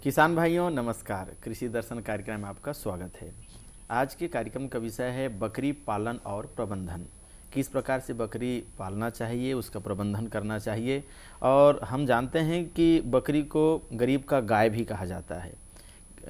किसान भाइयों नमस्कार। कृषि दर्शन कार्यक्रम में आपका स्वागत है। आज के कार्यक्रम का विषय है बकरी पालन और प्रबंधन। किस प्रकार से बकरी पालना चाहिए, उसका प्रबंधन करना चाहिए। और हम जानते हैं कि बकरी को गरीब का गाय भी कहा जाता है।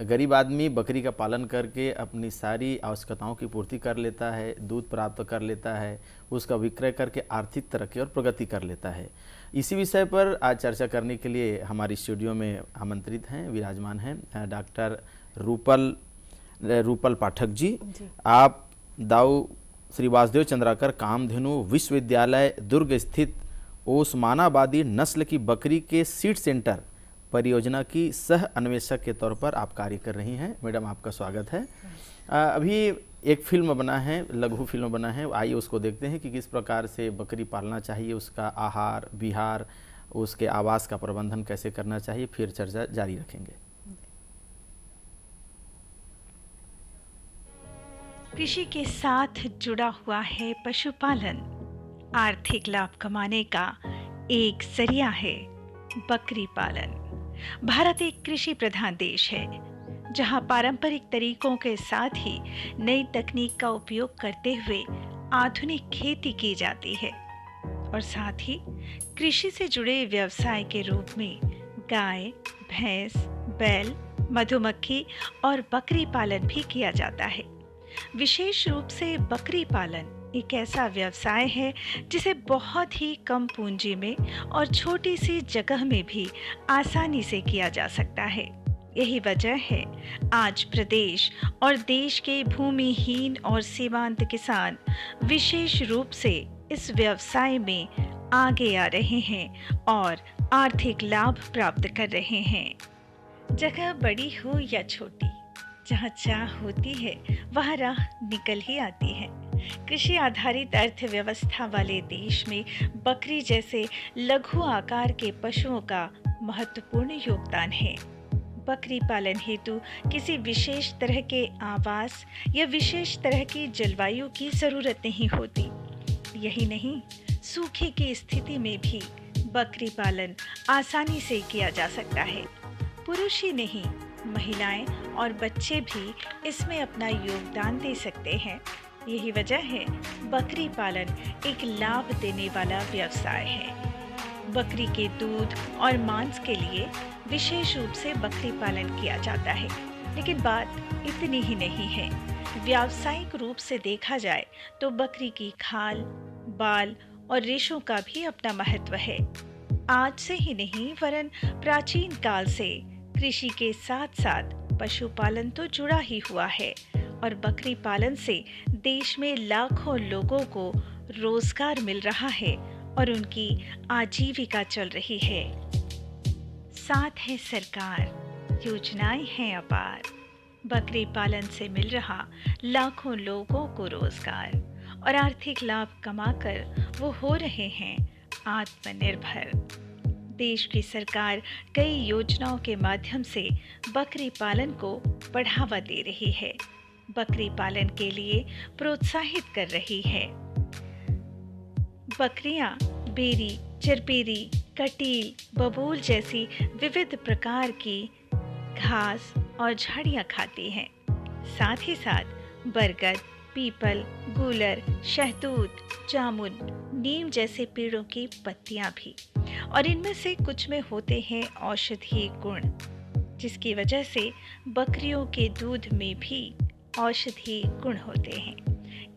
गरीब आदमी बकरी का पालन करके अपनी सारी आवश्यकताओं की पूर्ति कर लेता है, दूध प्राप्त कर लेता है, उसका विक्रय करके आर्थिक तरक्की और प्रगति कर लेता है। इसी विषय पर आज चर्चा करने के लिए हमारे स्टूडियो में आमंत्रित हैं, विराजमान हैं डॉक्टर रूपल पाठक जी। आप दाऊ श्री वासुदेव चंद्राकर कामधेनु विश्वविद्यालय दुर्ग स्थित ओस्मानाबादी नस्ल की बकरी के सीड सेंटर परियोजना की सह अन्वेषक के तौर पर आप कार्य कर रही हैं। मैडम, आपका स्वागत है। अभी एक फिल्म बना है, लघु फिल्म बना है, आइए उसको देखते हैं कि किस प्रकार से बकरी पालना चाहिए, उसका आहार विहार, उसके आवास का प्रबंधन कैसे करना चाहिए, फिर चर्चा जारी रखेंगे। कृषि के साथ जुड़ा हुआ है पशुपालन। आर्थिक लाभ कमाने का एक जरिया है बकरी पालन। भारत एक कृषि प्रधान देश है, जहां पारंपरिक तरीकों के साथ ही नई तकनीक का उपयोग करते हुए आधुनिक खेती की जाती है और साथ ही कृषि से जुड़े व्यवसाय के रूप में गाय, भैंस, बैल, मधुमक्खी और बकरी पालन भी किया जाता है। विशेष रूप से बकरी पालन एक ऐसा व्यवसाय है जिसे बहुत ही कम पूंजी में और छोटी सी जगह में भी आसानी से किया जा सकता है। यही वजह है आज प्रदेश और देश के भूमिहीन और सीमांत किसान विशेष रूप से इस व्यवसाय में आगे आ रहे हैं और आर्थिक लाभ प्राप्त कर रहे हैं। जगह बड़ी हो या छोटी, जहाँ चाह होती है वहाँ राह निकल ही आती है। कृषि आधारित अर्थव्यवस्था वाले देश में बकरी जैसे लघु आकार के पशुओं का महत्वपूर्ण योगदान है। बकरी पालन हेतु किसी विशेष तरह के आवास या विशेष तरह की जलवायु की जरूरत नहीं होती। यही नहीं, सूखे की स्थिति में भी बकरी पालन आसानी से किया जा सकता है। पुरुष ही नहीं, महिलाएं और बच्चे भी इसमें अपना योगदान दे सकते हैं। यही वजह है बकरी पालन एक लाभ देने वाला व्यवसाय है। बकरी के दूध और मांस के लिए विशेष रूप से बकरी पालन किया जाता है, लेकिन बात इतनी ही नहीं है। व्यावसायिक रूप से देखा जाए तो बकरी की खाल, बाल और रेशों का भी अपना महत्व है। आज से ही नहीं वरन प्राचीन काल से कृषि के साथ साथ पशुपालन तो जुड़ा ही हुआ है और बकरी पालन से देश में लाखों लोगों को रोजगार मिल रहा है और उनकी आजीविका चल रही है। साथ है सरकार, योजनाएं हैं अपार। बकरी पालन से मिल रहा लाखों लोगों को रोजगार और आर्थिक लाभ कमाकर वो हो रहे हैं आत्मनिर्भर। देश की सरकार कई योजनाओं के माध्यम से बकरी पालन को बढ़ावा दे रही है, बकरी पालन के लिए प्रोत्साहित कर रही है। बकरियां बेरी, चरपेरी, कटील, बबूल जैसी विविध प्रकार की घास और झाड़ियां खाती हैं। साथ ही साथ बरगद, पीपल, गूलर, शहतूत, जामुन, नीम जैसे पेड़ों की पत्तियां भी, और इनमें से कुछ में होते हैं औषधीय गुण, जिसकी वजह से बकरियों के दूध में भी औषधीय गुण होते हैं।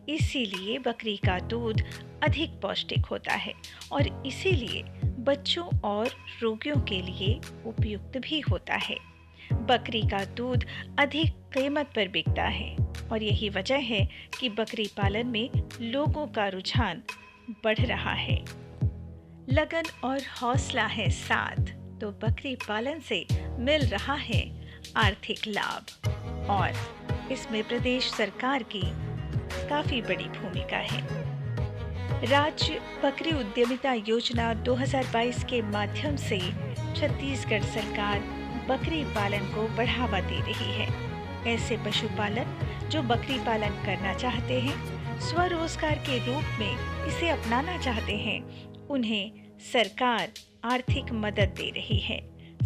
इसीलिए बकरी का दूध अधिक पौष्टिक होता है और इसीलिए बच्चों और रोगियों के लिए उपयुक्त भी होता है। बकरी का दूध अधिक कीमत पर बिकता है और यही वजह है कि बकरी पालन में लोगों का रुझान बढ़ रहा है। लगन और हौसला है साथ तो बकरी पालन से मिल रहा है आर्थिक लाभ और इसमें प्रदेश सरकार की काफी बड़ी भूमिका है। राज्य बकरी उद्यमिता योजना 2022 के माध्यम से छत्तीसगढ़ सरकार बकरी पालन को बढ़ावा दे रही है। ऐसे पशुपालक जो बकरी पालन करना चाहते हैं, स्वरोजगार के रूप में इसे अपनाना चाहते हैं, उन्हें सरकार आर्थिक मदद दे रही है।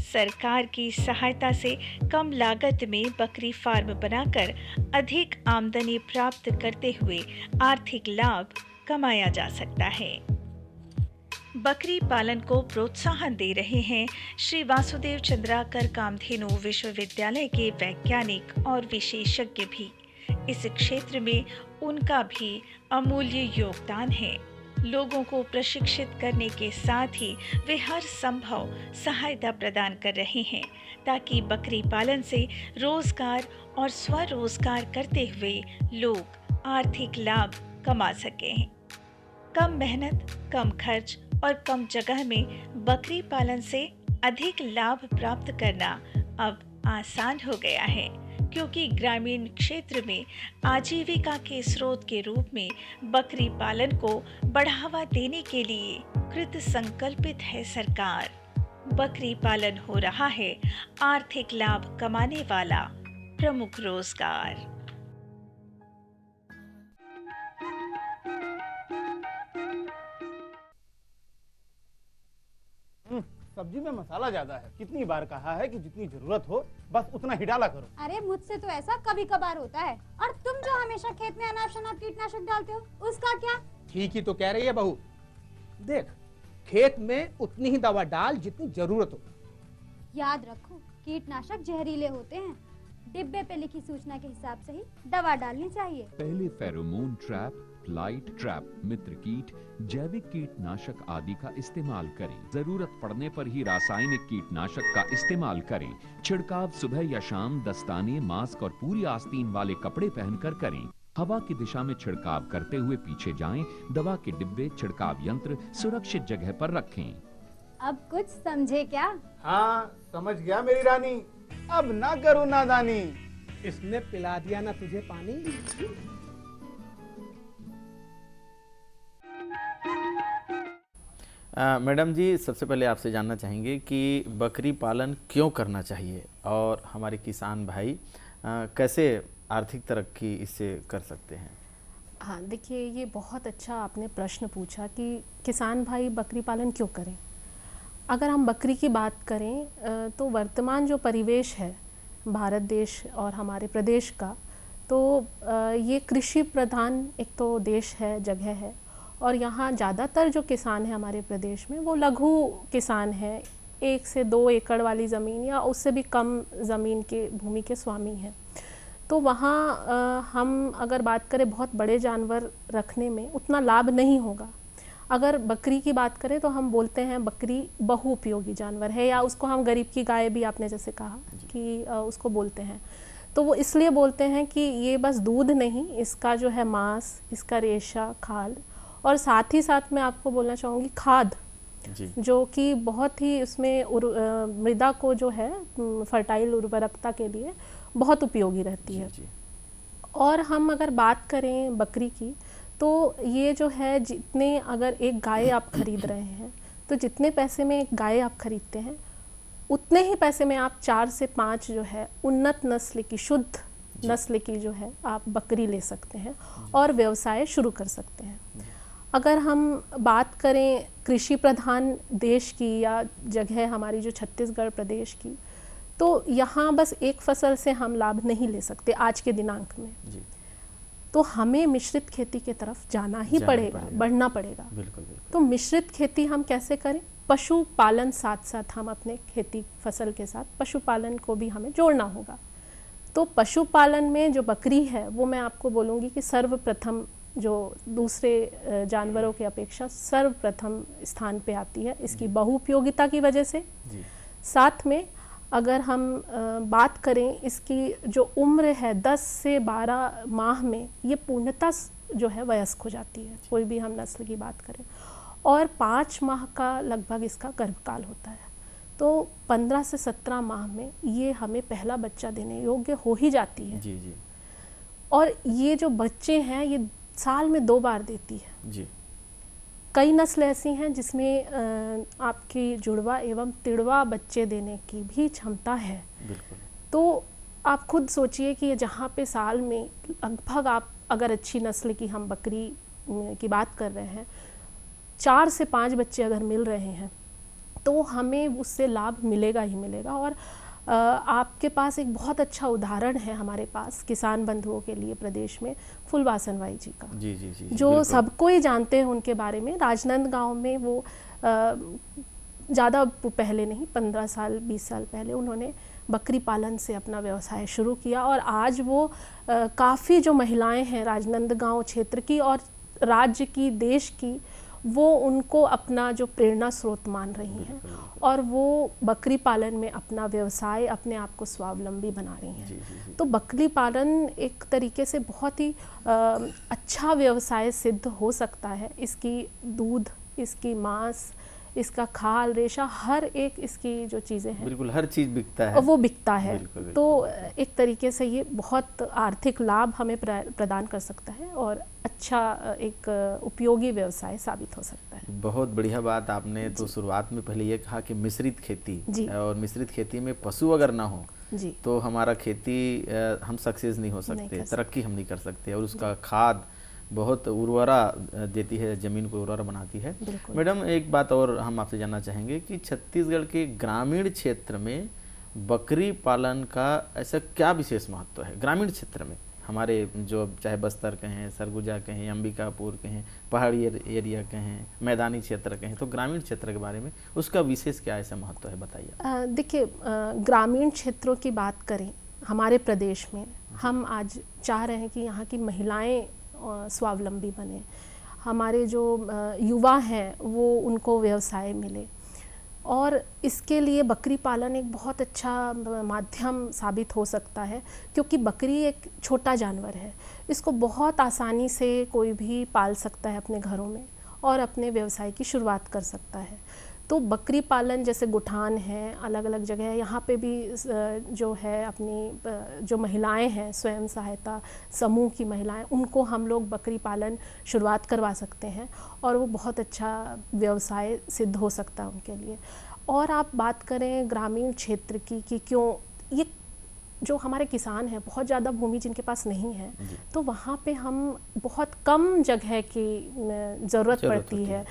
सरकार की सहायता से कम लागत में बकरी फार्म बनाकर अधिक आमदनी प्राप्त करते हुए आर्थिक लाभ कमाया जा सकता है। बकरी पालन को प्रोत्साहन दे रहे हैं श्री वासुदेव चंद्राकर कामधेनु विश्वविद्यालय के वैज्ञानिक और विशेषज्ञ भी। इस क्षेत्र में उनका भी अमूल्य योगदान है। लोगों को प्रशिक्षित करने के साथ ही वे हर संभव सहायता प्रदान कर रहे हैं ताकि बकरी पालन से रोजगार और स्वरोजगार करते हुए लोग आर्थिक लाभ कमा सकें। कम मेहनत, कम खर्च और कम जगह में बकरी पालन से अधिक लाभ प्राप्त करना अब आसान हो गया है, क्योंकि ग्रामीण क्षेत्र में आजीविका के स्रोत के रूप में बकरी पालन को बढ़ावा देने के लिए कृत संकल्पित है सरकार। बकरी पालन हो रहा है आर्थिक लाभ कमाने वाला प्रमुख रोजगार। सब्जी में मसाला ज्यादा है। कितनी बार कहा है कि जितनी जरूरत हो बस उतना ही डाला करो। अरे मुझसे तो ऐसा कभी कभार होता है। और तुम जो हमेशा खेत में अनाप शनाप कीटनाशक डालते हो, उसका क्या? ठीक ही तो कह रही है बहू। देख, खेत में उतनी ही दवा डाल जितनी जरूरत हो। याद रखो, कीटनाशक जहरीले होते हैं। डिब्बे पे लिखी सूचना के हिसाब से ही दवा डालनी चाहिए। पहले फेरोमोन ट्रैप, फ्लाइट ट्रैप, मित्र कीट, जैविक कीटनाशक आदि का इस्तेमाल करें। जरूरत पड़ने पर ही रासायनिक कीटनाशक का इस्तेमाल करें। छिड़काव सुबह या शाम दस्ताने, मास्क और पूरी आस्तीन वाले कपड़े पहनकर करें। हवा की दिशा में छिड़काव करते हुए पीछे जाएं। दवा के डिब्बे, छिड़काव यंत्र सुरक्षित जगह पर रखें। अब कुछ समझे क्या? हाँ, समझ गया मेरी रानी। अब ना करो नादानी। इसने पिला दिया ना तुझे पानी। मैडम जी, सबसे पहले आपसे जानना चाहेंगे कि बकरी पालन क्यों करना चाहिए और हमारे किसान भाई कैसे आर्थिक तरक्की इससे कर सकते हैं? हाँ, देखिए, ये बहुत अच्छा आपने प्रश्न पूछा कि किसान भाई बकरी पालन क्यों करें। अगर हम बकरी की बात करें तो वर्तमान जो परिवेश है भारत देश और हमारे प्रदेश का, तो ये कृषि प्रधान एक तो देश है, जगह है, और यहाँ ज़्यादातर जो किसान हैं हमारे प्रदेश में वो लघु किसान हैं। 1 से 2 एकड़ वाली ज़मीन या उससे भी कम ज़मीन के भूमि के स्वामी हैं। तो वहाँ हम अगर बात करें बहुत बड़े जानवर रखने में उतना लाभ नहीं होगा। अगर बकरी की बात करें तो हम बोलते हैं बकरी बहुउपयोगी जानवर है, या उसको हम गरीब की गाय भी, आपने जैसे कहा कि उसको बोलते हैं। तो वो इसलिए बोलते हैं कि ये बस दूध नहीं, इसका जो है मांस, इसका रेशा, खाल, और साथ ही साथ मैं आपको बोलना चाहूँगी खाद, जो कि बहुत ही उसमें मृदा को जो है फर्टाइल उर्वरकता के लिए बहुत उपयोगी रहती है। और हम अगर बात करें बकरी की, तो ये जो है, जितने अगर एक गाय आप खरीद रहे हैं तो जितने पैसे में एक गाय आप खरीदते हैं उतने ही पैसे में आप 4 से 5 जो है उन्नत नस्ल की, शुद्ध नस्ल की जो है आप बकरी ले सकते हैं और व्यवसाय शुरू कर सकते हैं। अगर हम बात करें कृषि प्रधान देश की या जगह हमारी जो छत्तीसगढ़ प्रदेश की, तो यहाँ बस एक फसल से हम लाभ नहीं ले सकते आज के दिनांक में। तो हमें मिश्रित खेती की तरफ जाना ही पड़ेगा, बढ़ना पड़ेगा। बिल्कुल। तो मिश्रित खेती हम कैसे करें? पशुपालन साथ साथ हम अपने खेती फसल के साथ पशुपालन को भी हमें जोड़ना होगा। तो पशुपालन में जो बकरी है वो मैं आपको बोलूँगी कि सर्वप्रथम, जो दूसरे जानवरों की अपेक्षा सर्वप्रथम स्थान पे आती है इसकी बहुउपयोगिता की वजह से। साथ में अगर हम बात करें इसकी जो उम्र है 10 से 12 माह में ये पूर्णतः जो है वयस्क हो जाती है, कोई भी हम नस्ल की बात करें, और 5 माह का लगभग इसका गर्भकाल होता है। तो 15 से 17 माह में ये हमें पहला बच्चा देने योग्य हो ही जाती है। जी। और ये जो बच्चे हैं ये साल में 2 बार देती है। जी। कई नस्ल ऐसी हैं जिसमें आपकी जुड़वा एवं तिड़वा बच्चे देने की भी क्षमता है। बिल्कुल। तो आप खुद सोचिए कि जहाँ पे साल में लगभग, आप अगर अच्छी नस्ल की हम बकरी की बात कर रहे हैं, 4 से 5 बच्चे अगर मिल रहे हैं तो हमें उससे लाभ मिलेगा ही मिलेगा। और आपके पास एक बहुत अच्छा उदाहरण है हमारे पास किसान बंधुओं के लिए प्रदेश में, फुलवासन भाई जी का, जी जी जी, जो बिल्कुल। सबको ही जानते हैं उनके बारे में। राजनांदगांव में वो ज़्यादा पहले नहीं, 15 साल 20 साल पहले उन्होंने बकरी पालन से अपना व्यवसाय शुरू किया, और आज वो काफ़ी जो महिलाएं हैं राजनांदगांव क्षेत्र की और राज्य की, देश की, वो उनको अपना जो प्रेरणा स्रोत मान रही हैं, और वो बकरी पालन में अपना व्यवसाय, अपने आप को स्वावलंबी बना रही हैं। जी, जी, जी। तो बकरी पालन एक तरीके से बहुत ही अच्छा व्यवसाय सिद्ध हो सकता है। इसकी दूध, इसकी मांस, इसका खाल, रेशा, हर एक इसकी जो चीज़ें हैं बिल्कुल हर चीज़ बिकता है। वो बिकता है। बिल्कुल, बिल्कुल। तो एक तरीके से ये बहुत आर्थिक लाभ हमें प्रदान कर सकता है और अच्छा एक उपयोगी व्यवसाय साबित हो सकता है। बहुत बढ़िया बात आपने तो शुरुआत में पहले ये कहा कि मिश्रित खेती, जी। और मिश्रित खेती में पशु अगर ना हो जी, तो हमारा खेती हम सक्सेस नहीं हो नहीं सकते, कर सकते। तरक्की हम नहीं कर सकते, और उसका खाद बहुत उर्वरा देती है, ज़मीन को उर्वरा बनाती है। बिल्कुल। मैडम, एक बात और हम आपसे जानना चाहेंगे कि छत्तीसगढ़ के ग्रामीण क्षेत्र में बकरी पालन का ऐसा क्या विशेष महत्व है? ग्रामीण क्षेत्र में हमारे जो चाहे बस्तर कहें, सरगुजा कहें, अंबिकापुर कहें, पहाड़ी एरिया कहें, मैदानी क्षेत्र कहें, तो ग्रामीण क्षेत्र के बारे में उसका विशेष क्या ऐसा महत्व है, बताइए। देखिए, ग्रामीण क्षेत्रों की बात करें हमारे प्रदेश में, हम आज चाह रहे हैं कि यहाँ की महिलाएं स्वावलंबी बने, हमारे जो युवा हैं वो उनको व्यवसाय मिले, और इसके लिए बकरी पालन एक बहुत अच्छा माध्यम साबित हो सकता है, क्योंकि बकरी एक छोटा जानवर है, इसको बहुत आसानी से कोई भी पाल सकता है अपने घरों में और अपने व्यवसाय की शुरुआत कर सकता है। तो बकरी पालन जैसे गुठान है, अलग अलग जगह है, यहाँ पे भी जो है अपनी जो महिलाएं हैं, स्वयं सहायता समूह की महिलाएं, उनको हम लोग बकरी पालन शुरुआत करवा सकते हैं, और वो बहुत अच्छा व्यवसाय सिद्ध हो सकता है उनके लिए। और आप बात करें ग्रामीण क्षेत्र की कि क्यों ये जो हमारे किसान हैं, बहुत ज़्यादा भूमि जिनके पास नहीं है, तो वहाँ पे हम बहुत कम जगह की ज़रूरत पड़ती है।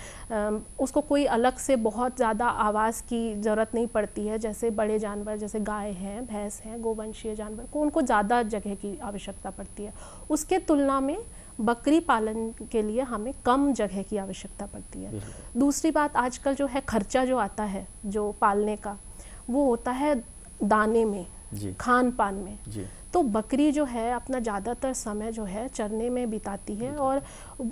उसको कोई अलग से बहुत ज़्यादा आवास की ज़रूरत नहीं पड़ती है, जैसे बड़े जानवर जैसे गाय हैं, भैंस हैं, गोवंशीय जानवर को उनको ज़्यादा जगह की आवश्यकता पड़ती है। उसके तुलना में बकरी पालन के लिए हमें कम जगह की आवश्यकता पड़ती है। दूसरी बात, आजकल जो है खर्चा जो आता है जो पालने का, वो होता है दाने में, खान पान में। तो बकरी जो है अपना ज़्यादातर समय जो है चरने में बिताती है, और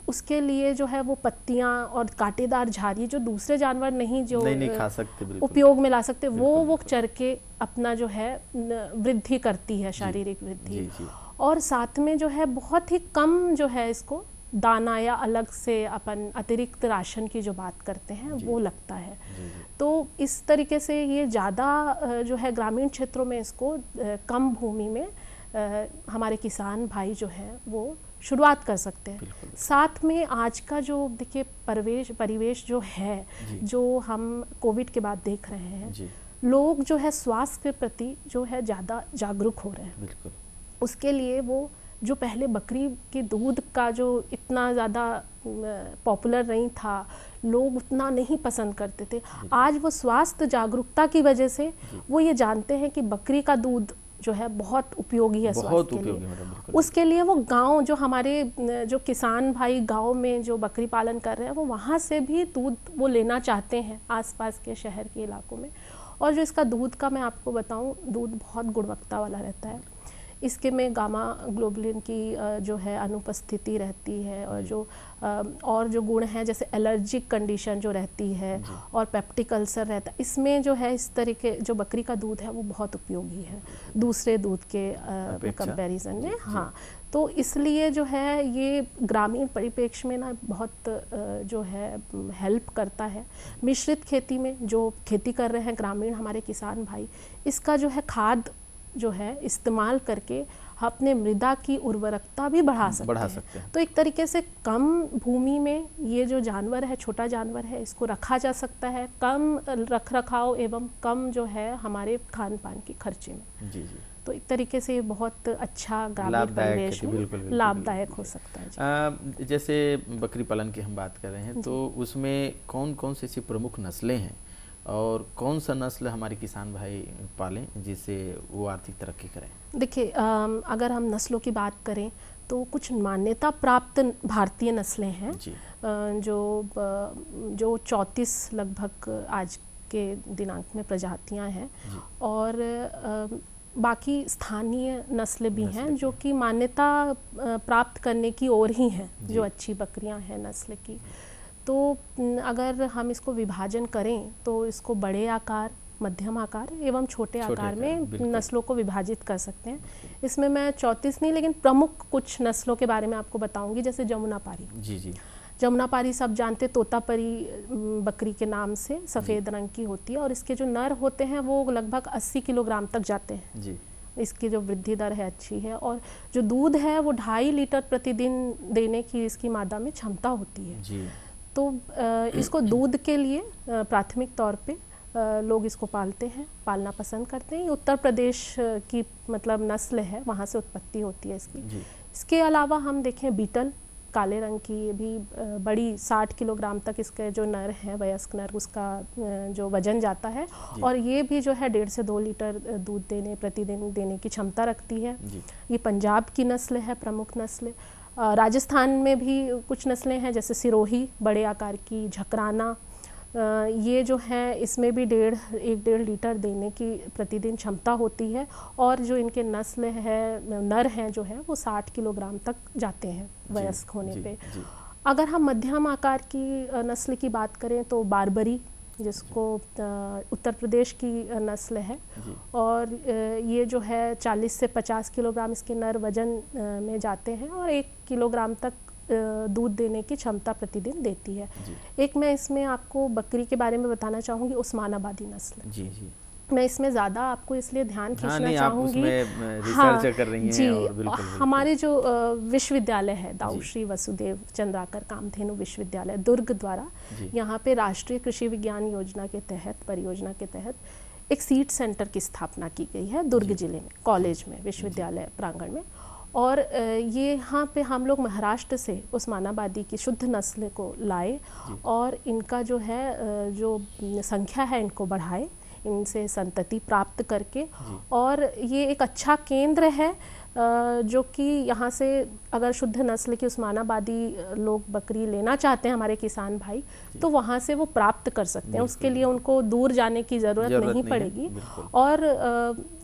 उसके लिए जो है वो पत्तियां और कांटेदार झाड़ी जो दूसरे जानवर नहीं खा सकते, उपयोग में ला सकते, वो चर के अपना जो है वृद्धि करती है, शारीरिक वृद्धि। और साथ में जो है बहुत ही कम जो है इसको दाना या अलग से अपन अतिरिक्त राशन की जो बात करते हैं वो लगता है। तो इस तरीके से ये ज़्यादा जो है ग्रामीण क्षेत्रों में इसको कम भूमि में हमारे किसान भाई जो हैं वो शुरुआत कर सकते हैं। साथ में आज का जो देखिए परिवेश जो है, जो हम कोविड के बाद देख रहे हैं, लोग जो है स्वास्थ्य के प्रति जो है ज़्यादा जागरूक हो रहे हैं। उसके लिए वो जो पहले बकरी के दूध का जो इतना ज़्यादा पॉपुलर नहीं था, लोग उतना नहीं पसंद करते थे, आज वो स्वास्थ्य जागरूकता की वजह से वो ये जानते हैं कि बकरी का दूध जो है बहुत उपयोगी है स्वास्थ्य के लिए। उसके लिए वो गांव जो हमारे जो किसान भाई गांव में जो बकरी पालन कर रहे हैं, वो वहाँ से भी दूध वो लेना चाहते हैं आसपास के शहर के इलाकों में। और जो इसका दूध का मैं आपको बताऊँ, दूध बहुत गुणवत्ता वाला रहता है। इसके में गामा ग्लोबुलिन की जो है अनुपस्थिति रहती है, और जो गुण हैं जैसे एलर्जिक कंडीशन जो रहती है और पेप्टिक अल्सर रहता है, इसमें जो है इस तरीके जो बकरी का दूध है वो बहुत उपयोगी है दूसरे दूध के कंपैरिजन में। हाँ, तो इसलिए जो है ये ग्रामीण परिप्रेक्ष्य में ना बहुत जो है हेल्प करता है। मिश्रित खेती में जो खेती कर रहे हैं ग्रामीण हमारे किसान भाई, इसका जो है खाद जो है इस्तेमाल करके अपने मृदा की उर्वरकता भी बढ़ा सकते हैं। तो एक तरीके से कम भूमि में ये जो जानवर है, छोटा जानवर है, इसको रखा जा सकता है, कम रख रखाव एवं कम जो है हमारे खान पान के खर्चे में। तो एक तरीके से बहुत अच्छा ग्रामीण परिवेश में लाभदायक हो सकता है। जैसे बकरी पालन की हम बात कर रहे हैं, तो उसमें कौन कौन सी ऐसी प्रमुख नस्लें हैं और कौन सा नस्ल हमारे किसान भाई पालें जिससे वो आर्थिक तरक्की करें? देखिए, अगर हम नस्लों की बात करें तो कुछ मान्यता प्राप्त भारतीय नस्लें हैं जी। जो 34 लगभग आज के दिनांक में प्रजातियां हैं, और बाकी स्थानीय नस्लें भी हैं जो कि मान्यता प्राप्त करने की ओर ही हैं, जो अच्छी बकरियां हैं नस्ल की। तो अगर हम इसको विभाजन करें तो इसको बड़े आकार, मध्यम आकार एवं छोटे आकार में नस्लों को विभाजित कर सकते हैं। इसमें मैं 34 नहीं लेकिन प्रमुख कुछ नस्लों के बारे में आपको बताऊंगी, जैसे जमुनापारी। जी जी। जमुनापारी सब जानते, तोतापरी बकरी के नाम से सफ़ेद रंग की होती है, और इसके जो नर होते हैं वो लगभग 80 किलोग्राम तक जाते हैं जी। इसकी जो वृद्धि दर है अच्छी है, और जो दूध है वो 2.5 लीटर प्रतिदिन देने की इसकी मादा में क्षमता होती है जी। तो इसको दूध के लिए प्राथमिक तौर पे लोग इसको पालना पसंद करते हैं। उत्तर प्रदेश की मतलब नस्ल है, वहाँ से उत्पत्ति होती है इसकी। इसके अलावा हम देखें बीटल, काले रंग की, ये भी बड़ी 60 किलोग्राम तक इसके जो नर हैं, वयस्क नर, उसका जो वजन जाता है, और ये भी जो है 1.5 से 2 लीटर दूध प्रतिदिन देने की क्षमता रखती है। ये पंजाब की नस्ल है, प्रमुख नस्ल। राजस्थान में भी कुछ नस्लें हैं जैसे सिरोही, बड़े आकार की, झकराना, ये जो है इसमें भी 1.5 लीटर देने की प्रतिदिन क्षमता होती है, और जो इनके नस्ल है, नर हैं जो है वो 60 किलोग्राम तक जाते हैं वयस्क होने पे। अगर हम मध्यम आकार की नस्ल की बात करें तो बारबरी, जिसको उत्तर प्रदेश की नस्ल है, और ये जो है 40 से 50 किलोग्राम इसके नर वजन में जाते हैं, और 1 किलोग्राम तक दूध देने की क्षमता प्रतिदिन देती है। एक मैं इसमें आपको बकरी के बारे में बताना चाहूँगी, उस्मानाबादी नस्ल। जी जी। मैं इसमें ज़्यादा आपको इसलिए ध्यान खींचना नहीं, चाहूँगी, रिसर्च कर रही हैं, जी, और बिल्कुल। हमारे जो विश्वविद्यालय है, दाऊ श्री वसुदेव चंद्राकर कामधेनु विश्वविद्यालय दुर्ग द्वारा, यहाँ पे राष्ट्रीय कृषि विज्ञान योजना के तहत, परियोजना के तहत एक सीड सेंटर की स्थापना की गई है दुर्ग जिले में, कॉलेज में, विश्वविद्यालय प्रांगण में। और ये यहाँ पे हम लोग महाराष्ट्र से उस्मानाबादी की शुद्ध नस्ल को लाए, और इनका जो है जो संख्या है इनको बढ़ाए, इनसे संतति प्राप्त करके, और ये एक अच्छा केंद्र है जो कि यहाँ से अगर शुद्ध नस्ल की उस्मानाबादी लोग बकरी लेना चाहते हैं, हमारे किसान भाई, तो वहाँ से वो प्राप्त कर सकते हैं। उसके लिए उनको दूर जाने की ज़रूरत नहीं पड़ेगी। और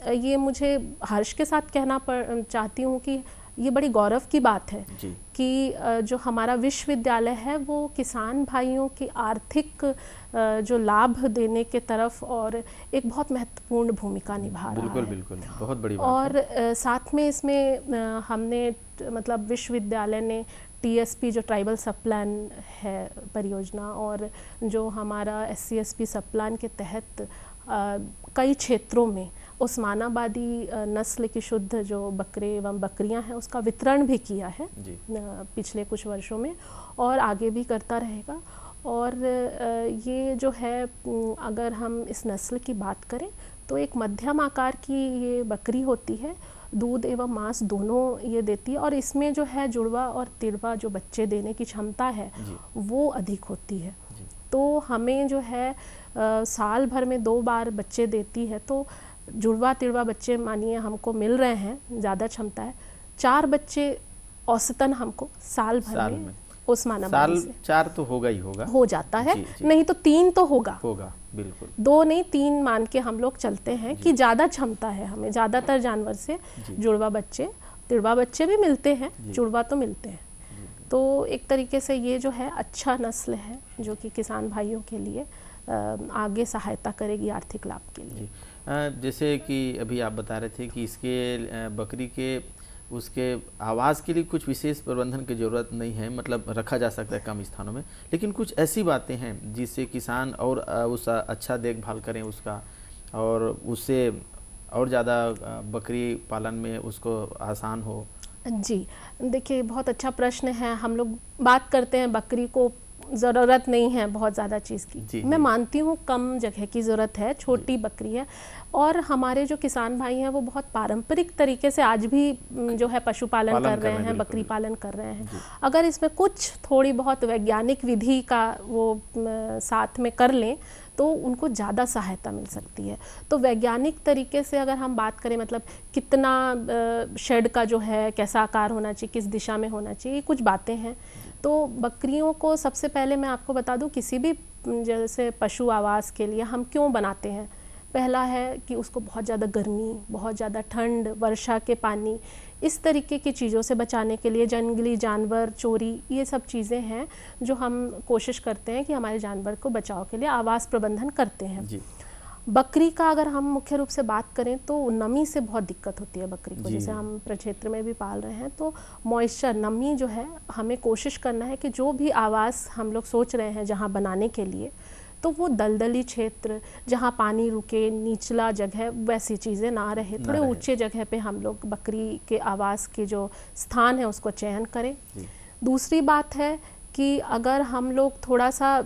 ये मुझे हर्ष के साथ कहना चाहती हूँ कि ये बड़ी गौरव की बात है कि जो हमारा विश्वविद्यालय है वो किसान भाइयों की आर्थिक जो लाभ देने के तरफ और एक बहुत महत्वपूर्ण भूमिका निभा रहा है। बिल्कुल बिल्कुल, बहुत बड़ी बात और है। साथ में इसमें हमने मतलब विश्वविद्यालय ने TSP जो ट्राइबल सब प्लान है परियोजना, और जो हमारा SC/SP सब प्लान के तहत कई क्षेत्रों में उस्मानाबादी नस्ल की शुद्ध जो बकरे एवं बकरियां हैं उसका वितरण भी किया है पिछले कुछ वर्षों में, और आगे भी करता रहेगा। और ये जो है, अगर हम इस नस्ल की बात करें तो एक मध्यम आकार की ये बकरी होती है, दूध एवं मांस दोनों ये देती है, और इसमें जो है जुड़वा और तिड़वा जो बच्चे देने की क्षमता है वो अधिक होती है। तो हमें जो है साल भर में 2 बार बच्चे देती है, तो जुड़वा तिड़वा बच्चे मानिए हमको मिल रहे हैं, ज़्यादा क्षमता है, 4 बच्चे औसतन हमको साल भर में उस्मानाबादी से 4 तो होगा ही होगा, हो जाता है। नहीं तो 3 तो होगा बिल्कुल, 2 नहीं 3 मान के हम लोग चलते हैं कि ज़्यादा क्षमता है हमें। ज़्यादातर जानवर से जुड़वा बच्चे, तिड़वा बच्चे भी मिलते हैं, जुड़वा तो मिलते हैं। तो एक तरीके से ये जो है अच्छा नस्ल है जो कि किसान भाइयों के लिए आगे सहायता करेगी आर्थिक लाभ के लिए। जैसे कि अभी आप बता रहे थे कि इसके बकरी के उसके आवाज़ के लिए कुछ विशेष प्रबंधन की ज़रूरत नहीं है, मतलब रखा जा सकता है कम स्थानों में, लेकिन कुछ ऐसी बातें हैं जिससे किसान और उसका अच्छा देखभाल करें उसका, और उससे और ज़्यादा बकरी पालन में उसको आसान हो। जी देखिए, बहुत अच्छा प्रश्न है। हम लोग बात करते हैं बकरी को ज़रूरत नहीं है बहुत ज़्यादा चीज़ जी, की। मैं मानती हूँ कम जगह की ज़रूरत है, छोटी बकरी है। और हमारे जो किसान भाई हैं वो बहुत पारंपरिक तरीके से आज भी जो है पशुपालन कर रहे हैं, बकरी पालन कर रहे हैं। अगर इसमें कुछ थोड़ी बहुत वैज्ञानिक विधि का वो साथ में कर लें तो उनको ज़्यादा सहायता मिल सकती है। तो वैज्ञानिक तरीके से अगर हम बात करें, मतलब कितना शेड का जो है कैसा आकार होना चाहिए, किस दिशा में होना चाहिए, कुछ बातें हैं। तो बकरियों को सबसे पहले मैं आपको बता दूं, किसी भी जैसे पशु आवास के लिए हम क्यों बनाते हैं। पहला है कि उसको बहुत ज़्यादा गर्मी, बहुत ज़्यादा ठंड, वर्षा के पानी, इस तरीके की चीज़ों से बचाने के लिए, जंगली जानवर, चोरी, ये सब चीज़ें हैं जो हम कोशिश करते हैं कि हमारे जानवर को बचाव के लिए आवास प्रबंधन करते हैं जी। बकरी का अगर हम मुख्य रूप से बात करें तो नमी से बहुत दिक्कत होती है बकरी को। जैसे हम प्रक्षेत्र में भी पाल रहे हैं तो मॉइस्चर, नमी जो है, हमें कोशिश करना है कि जो भी आवास हम लोग सोच रहे हैं जहाँ बनाने के लिए, तो वो दलदली क्षेत्र जहाँ पानी रुके, निचला जगह, वैसी चीज़ें ना रहे, थोड़े ऊंचे जगह पे हम लोग बकरी के आवास के जो स्थान है उसको चयन करें। दूसरी बात है कि अगर हम लोग थोड़ा सा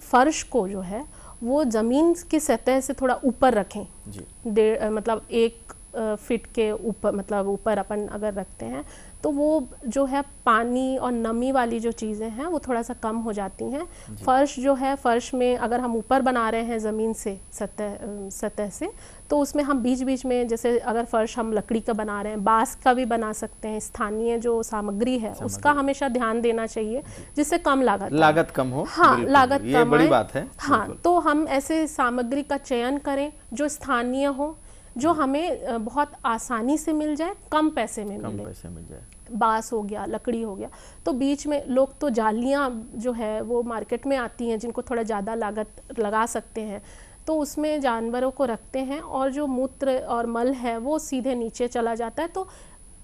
फर्श को जो है वो ज़मीन की सतह से थोड़ा ऊपर रखें, मतलब 1 फीट के ऊपर, मतलब ऊपर अपन अगर रखते हैं तो वो जो है पानी और नमी वाली जो चीज़ें हैं वो थोड़ा सा कम हो जाती हैं। फर्श जो है, फर्श में अगर हम ऊपर बना रहे हैं ज़मीन से, सतह से, तो उसमें हम बीच बीच में, जैसे अगर फर्श हम लकड़ी का बना रहे हैं, बांस का भी बना सकते हैं, स्थानीय जो सामग्री है उसका हमेशा ध्यान देना चाहिए जिससे कम लागत कम हो। हाँ, लागत कम, ये बड़ी बात है। हाँ, तो हम ऐसे सामग्री का चयन करें जो स्थानीय हो, जो हमें बहुत आसानी से मिल जाए, कम पैसे में मिल जाए। बांस हो गया, लकड़ी हो गया। तो बीच में लोग तो जालियाँ जो है वो मार्केट में आती हैं जिनको थोड़ा ज़्यादा लागत लगा सकते हैं, तो उसमें जानवरों को रखते हैं और जो मूत्र और मल है वो सीधे नीचे चला जाता है, तो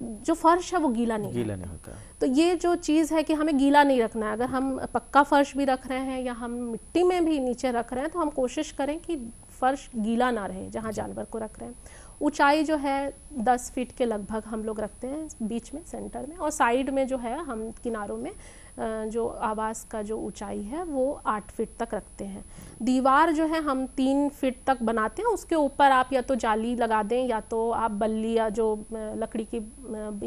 जो फर्श है वो गीला नहीं होता। तो ये जो चीज़ है कि हमें गीला नहीं रखना है। अगर हम पक्का फर्श भी रख रहे हैं या हम मिट्टी में भी नीचे रख रहे हैं तो हम कोशिश करें कि फर्श गीला ना रहे जहाँ जानवर को रख रहे हैं। ऊंचाई जो है 10 फीट के लगभग हम लोग रखते हैं बीच में, सेंटर में, और साइड में जो है हम किनारों में जो आवास का जो ऊंचाई है वो 8 फीट तक रखते हैं। दीवार जो है हम 3 फीट तक बनाते हैं, उसके ऊपर आप या तो जाली लगा दें या तो आप बल्ली या जो लकड़ी की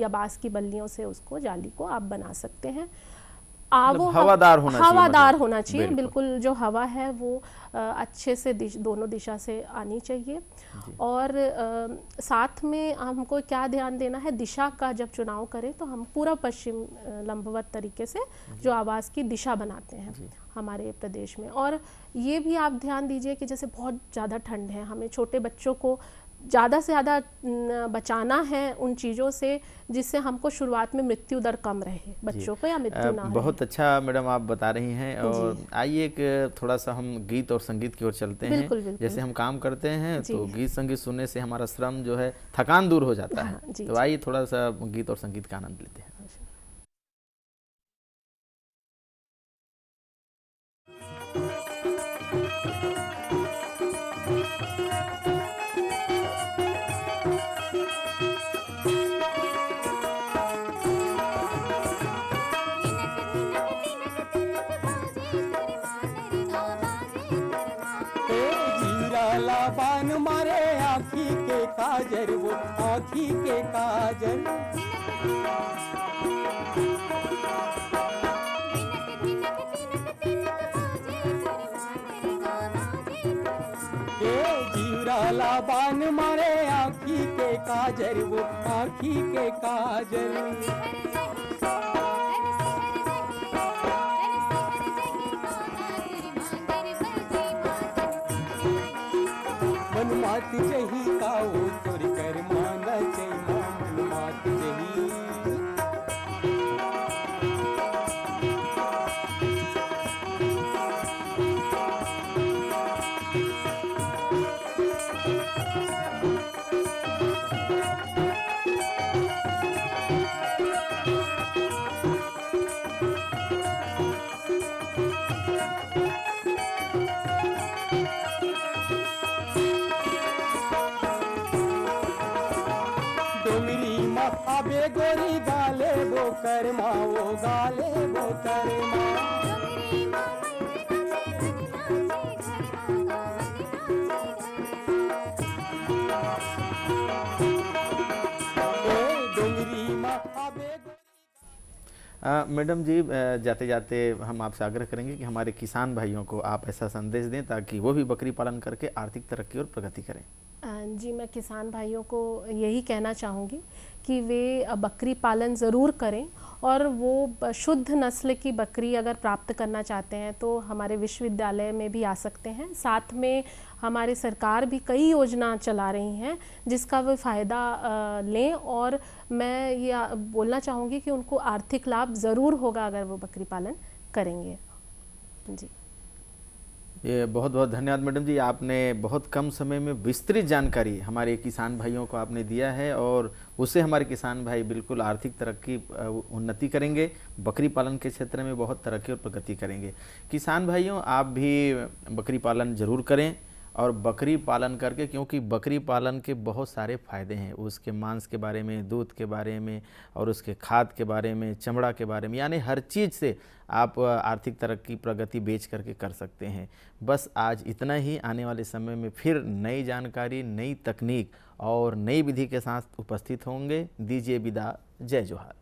या बांस की बल्लियों से उसको, जाली को आप बना सकते हैं। हवादार होना चाहिए, बिल्कुल जो हवा है वो अच्छे से दोनों दिशा से आनी चाहिए। और साथ में हमको क्या ध्यान देना है, दिशा का जब चुनाव करें तो हम पूरा पश्चिम लंबवत तरीके से जो आवास की दिशा बनाते हैं हमारे प्रदेश में। और ये भी आप ध्यान दीजिए कि जैसे बहुत ज़्यादा ठंड है, हमें छोटे बच्चों को ज़्यादा से ज़्यादा बचाना है उन चीज़ों से जिससे हमको शुरुआत में मृत्यु दर कम रहे, बच्चों को या मृत्यु ना बहुत अच्छा मैडम आप बता रही हैं। और आइए एक थोड़ा सा हम गीत और संगीत की ओर चलते हैं। बिल्कुल। जैसे हम काम करते हैं तो गीत संगीत सुनने से हमारा श्रम जो है, थकान दूर हो जाता है। तो आइए थोड़ा सा गीत और संगीत का आनंद लेते हैं। बान मारे आँखी के काजर, वो आँखी के काजर। जीवराला बान मारे आँखी के काजर, वो आँखी के काजर। मात जही का वो तोर कर माना चाहिए, मात जही। आबे गोरी गाले वो कर माँ, वो गाले वो कर माँ। मैडम जी, जाते जाते हम आपसे आग्रह करेंगे कि हमारे किसान भाइयों को आप ऐसा संदेश दें ताकि वो भी बकरी पालन करके आर्थिक तरक्की और प्रगति करें। जी, मैं किसान भाइयों को यही कहना चाहूँगी कि वे बकरी पालन ज़रूर करें, और वो शुद्ध नस्ल की बकरी अगर प्राप्त करना चाहते हैं तो हमारे विश्वविद्यालय में भी आ सकते हैं। साथ में हमारी सरकार भी कई योजना चला रही हैं जिसका वे फ़ायदा लें, और मैं ये बोलना चाहूँगी कि उनको आर्थिक लाभ ज़रूर होगा अगर वो बकरी पालन करेंगे। जी, ये बहुत बहुत धन्यवाद मैडम जी, आपने बहुत कम समय में विस्तृत जानकारी हमारे किसान भाइयों को आपने दिया है, और उससे हमारे किसान भाई बिल्कुल आर्थिक तरक्की उन्नति करेंगे, बकरी पालन के क्षेत्र में बहुत तरक्की और प्रगति करेंगे। किसान भाइयों, आप भी बकरी पालन जरूर करें, और बकरी पालन करके, क्योंकि बकरी पालन के बहुत सारे फ़ायदे हैं, उसके मांस के बारे में, दूध के बारे में, और उसके खाद के बारे में, चमड़ा के बारे में, यानी हर चीज़ से आप आर्थिक तरक्की प्रगति बेच करके कर सकते हैं। बस आज इतना ही। आने वाले समय में फिर नई जानकारी, नई तकनीक और नई विधि के साथ उपस्थित होंगे। दीजिए विदा, जय जोहार।